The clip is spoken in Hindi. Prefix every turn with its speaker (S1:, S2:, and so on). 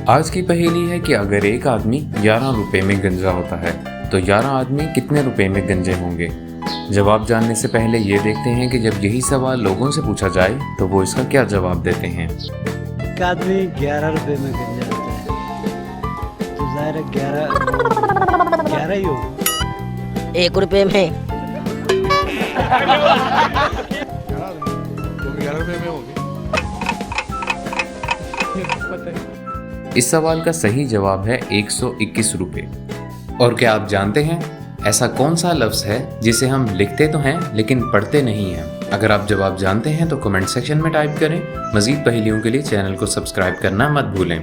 S1: आज की पहेली है कि अगर एक आदमी 11 रुपए में गंजा होता है तो 11 आदमी कितने रुपए में गंजे होंगे। जवाब जानने से पहले ये देखते हैं कि जब यही सवाल लोगों से पूछा जाए तो वो इसका क्या जवाब देते हैं।
S2: एक आदमी 11 रुपए में गंजा होता है तो ज़ाहिर है 11 ही होगा।
S3: 1 रुपए में
S4: 11 रुपए में होगी।
S1: इस सवाल का सही जवाब है 121 रुपए। और क्या आप जानते हैं ऐसा कौन सा लफ्ज़ है जिसे हम लिखते तो हैं लेकिन पढ़ते नहीं हैं। अगर आप जवाब जानते हैं तो कमेंट सेक्शन में टाइप करें। मज़ीद पहेलियों के लिए चैनल को सब्सक्राइब करना मत भूलें।